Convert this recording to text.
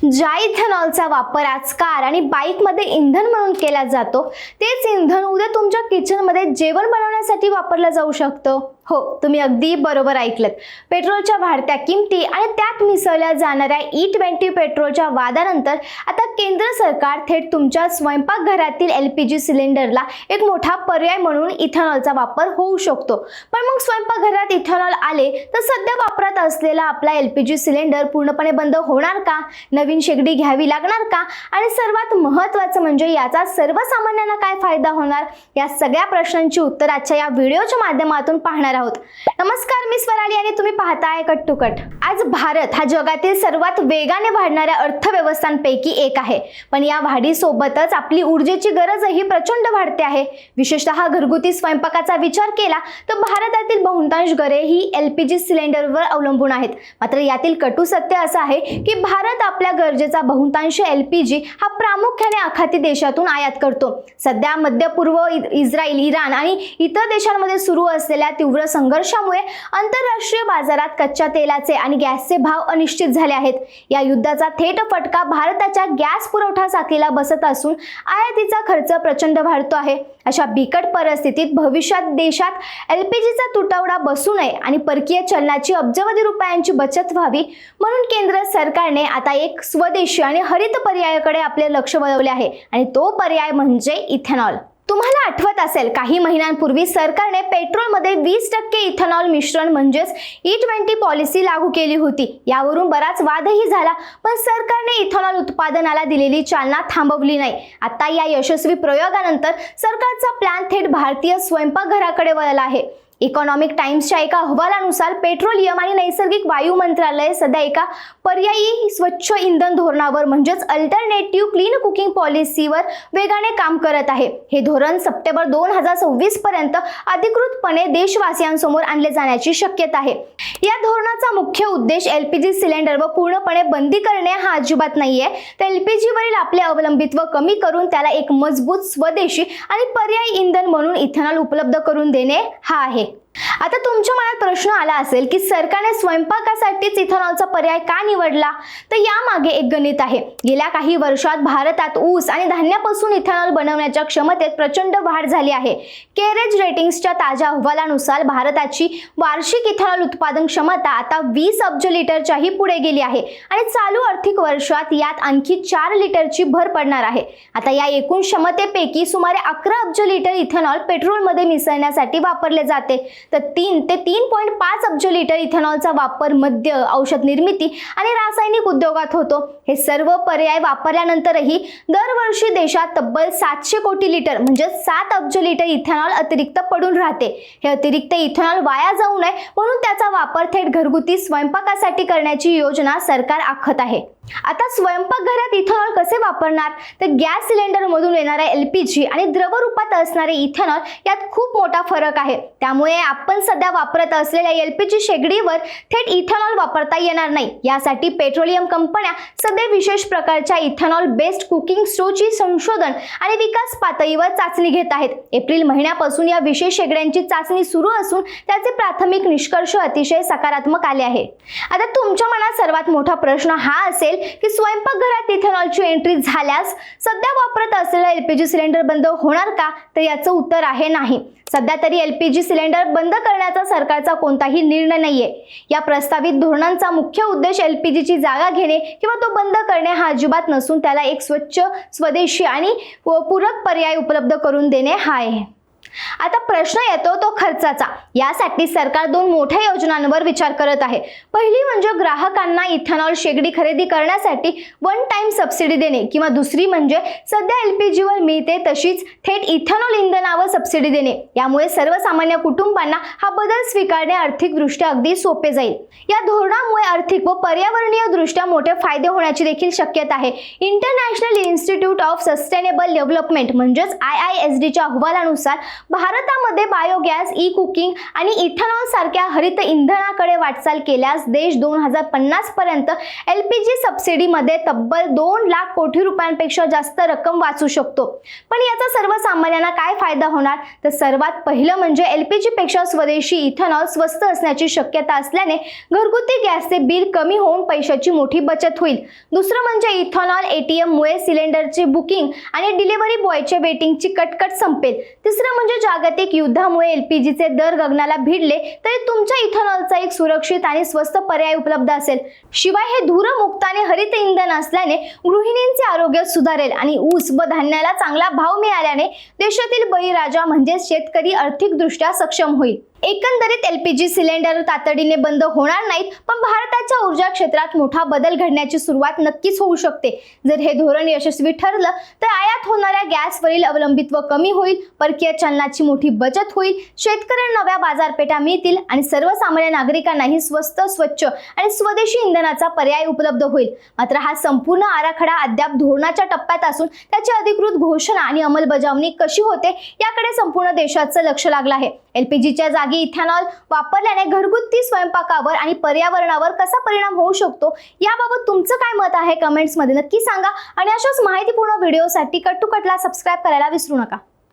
ज्या इथेनॉलचा वापर आज कार आणि बाईकमध्ये इंधन म्हणून केला जातो, तेच इंधन उद्या तुमच्या किचनमध्ये जेवण बनवण्यासाठी वापरलं जाऊ शकतं. हो, तुम्ही अगदी बरोबर ऐकलत. पेट्रोलच्या वाढत्या किमती आणि त्यात मिसळल्या जाणाऱ्या E20 पेट्रोलच्या वादानंतर आता केंद्र सरकार थेट तुमच्या स्वयंपाकघरातील LPG सिलेंडरला एक मोठा पर्याय म्हणून इथेनॉलचा वापर होऊ शकतो. पण मग स्वयंपाकघरात इथेनॉल आले तर सध्या वापरात असलेला आपला LPG सिलेंडर पूर्णपणे बंद होणार का? नवीन शेगडी घ्यावी लागणार का? आणि सर्वात महत्त्वाचं म्हणजे याचा सर्वसामान्यांना काय फायदा होणार? या सगळ्या प्रश्नांची उत्तर आजच्या या व्हिडिओच्या माध्यमातून पाहणार आहोत. नमस्कार, मी स्वराली आणि तुम्ही पाहताय कट टू कट. आज भारत हा जगातील सर्वात वेगाने वाढणाऱ्या अर्थव्यवस्थांपैकी एक आहे. पण या वाढीसोबतच आपली ऊर्जेची गरजही प्रचंड वाढते आहे. विशेषतः घरगुती स्वयंपाकाचा विचार केला तर भारतातील बहुतांश घरे ही LPG सिलेंडरवर अवलंबून आहेत. मात्र यातील कटू सत्य असं आहे की भारत आपल्या गरजेचा बहुतांश LPG हा प्रामुख्याने आखाती देशातून आयात करतो. सध्या मध्य पूर्व, इस्रायल, इराण आणि इतर देशांमध्ये सुरू असलेल्या तीव्र संघर्षामुळे आंतरराष्ट्रीय बाजारात कच्च्या तेलाचे आणि गॅसचे भाव अनिश्चित झाले आहेत. या युद्धाचा थेट फटका भारताच्या गॅस पुरवठा साखळीला बसत असून आयातीचा खर्च प्रचंड वाढतो आहे. अशा बिकट परिस्थितीत भविष्यात देशात LPGचा तुटवडा बसू नये आणि परकीय चलनाची अब्जावधी रुपयांची बचत व्हावी म्हणून केंद्र सरकारने आता एक स्वदेशी आणि हरित पर्यायाकडे आपले लक्ष वळवले आहे आणि तो पर्याय म्हणजे इथेनॉल. तुम्हाला आठवत असेल, काही महिन्यांपूर्वी सरकारने पेट्रोलमध्ये 20% इथेनॉल मिश्रण म्हणजेच E20 पॉलिसी लागू केली होती. यावरून बराच वादही झाला, पण सरकारने इथेनॉल उत्पादनाला दिलेली चालना थांबवली नाही. आता या यशस्वी प्रयोगानंतर सरकारचा प्लॅन थेट भारतीय स्वयंपाकघराकडे वळला आहे. इकॉनॉमिक टाइम्सच्या एका अहवालानुसार पेट्रोलियम आणि नैसर्गिक वायू मंत्रालय सध्या एका पर्यायी स्वच्छ इंधन धोरणावर म्हणजेच अल्टरनेटिव्ह क्लीन कुकिंग पॉलिसीवर वेगाने काम करत आहे. हे धोरण सप्टेंबर 2026 पर्यंत अधिकृतपणे देशवासियांसमोर आणले जाण्याची शक्यता आहे. या धोरणाचा मुख्य उद्देश LPG सिलेंडरवर पूर्णपणे बंदी करणे हा अजिबात नाहीये, तर LPG वरील आपले अवलंबित्व कमी करून त्याला एक मजबूत स्वदेशी आणि पर्यायी इंधन म्हणून इथेनॉल उपलब्ध करून देणे हा आहे. आता तुमच्या मनात प्रश्न आला असेल की सरकारने स्वयंपाकासाठीच इथेनॉलचा पर्याय का निवडला? तर यामागे एक गणित आहे. गेल्या काही वर्षात भारतात ऊस आणि धान्यापासून इथेनॉल बनवण्याच्या क्षमतेत प्रचंड वाढ झाली आहे. केरेज रेटिंग्सच्या ताज्या अहवालानुसार भारताची वार्षिक इथेनॉल उत्पादन क्षमता आता 20 अब्ज लिटरच्याही पुढे गेली आहे आणि चालू आर्थिक वर्षात यात आणखी 4 लिटरची भर पडणार आहे. आता या एकूण क्षमतेपैकी सुमारे 11 अब्ज लिटर इथेनॉल पेट्रोलमध्ये मिसळण्यासाठी वापरले जाते, तर 3 ते 3.5 अब्ज लिटर इथेनॉलचा वापर मद्य, औषध निर्मिती आणि रासायनिक उद्योगात होतो. हे सर्व पर्याय वापरल्यानंतरही दरवर्षी देशात तब्बल 700 कोटी लिटर म्हणजे 7 अब्ज लिटर इथेनॉल अतिरिक्त पडून राहते. हे अतिरिक्त इथेनॉल वाया जाऊ नये म्हणून त्याचा वापर थेट घरगुती स्वयंपाकासाठी करण्याची योजना सरकार आखत आहे. आता स्वयंपाकघरात इथेनॉल कसे वापरणार? तर गॅस सिलेंडर मधून येणारा LPG आणि द्रव रूपात असणारे इथेनॉल यात खूप मोठा फरक आहे. त्यामुळे आपण सध्या वापरत असलेल्या LPG शेगडीवर थेट इथेनॉल वापरता येणार नाही. यासाठी पेट्रोलियम कंपन्या सध्या विशेष प्रकारच्या इथेनॉल बेस्ड कुकिंग स्टोव्हची संशोधन आणि विकास पातळीवर चाचणी घेत आहेत. एप्रिल महिन्यापासून या विशेष शेगड्यांची चाचणी सुरू असून त्याचे प्राथमिक निष्कर्ष अतिशय सकारात्मक आले आहेत. आता तुमच्या मनात सर्वात मोठा प्रश्न हा असेल की स्वयंपाकघरात इथेनॉलची एंट्री झाल्यास सध्या वापरत असलेला LPG सिलेंडर बंद होणार का? तर याचं उत्तर आहे नाही. सध्या तरी LPG सिलेंडर बंद करण्याचा सरकारचा कोणताही निर्णय नाहीये. या प्रस्तावित धोरणांचा मुख्य उद्देश LPGची जागा घेणे किंवा तो बंद करणे हा अजिबात नसून त्याला एक स्वच्छ, स्वदेशी आणि पूरक पर्याय उपलब्ध करून देणे हा आहे. आता प्रश्न येतो तो खर्चाचा. यासाठी सरकार 2 मोठ्या योजनांवर विचार करत आहे. पहिली म्हणजे ग्राहकांना इथेनॉल शेगडी खरेदी करण्यासाठी वन टाइम सबसिडी देणे किंवा दुसरी म्हणजे सध्या LPG वर मिळते तशीच थेट इथेनॉल इंधनावर सबसिडी देणे. यामुळे सर्वसामान्य कुटुंबांना हा बदल स्वीकारणे आर्थिकदृष्ट्या अगदी सोपे जाईल. या धोरणामुळे आर्थिक व पर्यावरणीय दृष्ट्या मोठे फायदे होण्याची देखील शक्यता आहे. International institute of sustainable development म्हणजेच IISDच्या अहवालानुसार भारतामध्ये बायोगॅस, ई कुकिंग आणि इथेनॉल सारख्या हरित इंधनाकडे वाटचाल केल्यास देश 2050 पर्यंत LPG सबसिडीमध्ये तब्बल 2 लाख कोटी रुपयांपेक्षा जास्त रक्कम वाचू शकतो। पण याचा सर्वसामान्यांना काय फायदा होणार? तर सर्वात पहिलं म्हणजे LPG पेक्षा स्वदेशी इथेनॉल स्वस्त असण्याची शक्यता असल्याने घरगुती गॅसचे बिल कमी होऊन पैशाची मोठी बचत होईल। दुसरं म्हणजे इथेनॉल ATM मुळे सिलेंडरची बुकिंग आणि डिलिव्हरी बॉयच्या वेटिंगची कटकट संपेल। तिसरं म्हणजे जागतिक युद्धामुळे LPGचे दर गगनाला भिडले तरी तुमच्या इथेनॉलचा एक सुरक्षित आणि स्वस्त पर्याय उपलब्ध असेल। शिवाय हे धूरमुक्त आणि हरित इंधन असल्याने गृहिणींचे आरोग्य सुधारेल आणि ऊस व धान्याला चांगला भाव मिळाल्याने देशातील बळीराजा म्हणजे शेतकरी आर्थिकदृष्ट्या सक्षम होईल। एकंदरीत LPG सिलेंडर तातडीने बंद होणार नाहीत, पण भारताच्या ऊर्जा क्षेत्रात मोठा बदल घडण्याची सुरुवात नक्कीच होऊ शकते। जर हे धोरण यशस्वी ठरलं तर आयात होणाऱ्या गॅसवरील अवलंबित्व कमी होईल, परकीय चलनाची मोठी बचत होईल, शेतकऱ्यांना नव्या बाजारपेठा मिळतील आणि सर्वसामान्य नागरिकांनाही स्वस्त, स्वच्छ आणि स्वदेशी इंधनाचा पर्याय उपलब्ध होईल। मात्र हा संपूर्ण आराखडा अद्याप धोरणाच्या टप्प्यात असून त्याची अधिकृत घोषणा आणि अंमलबजावणी कशी होते याकडे संपूर्ण देशाचं लक्ष लागलं आहे। LPGच्या जागी इथेनॉल वापरल्याने घरगुती स्वयंपाकावर आणि पर्यावरणावर कसा परिणाम होऊ शकतो याबाबत तुमचं काय मत आहे कमेंट्स मध्ये नक्की सांगा आणि अशाच माहितीपूर्ण व्हिडिओसाठी कट टू कटला सबस्क्राइब करायला विसरू नका।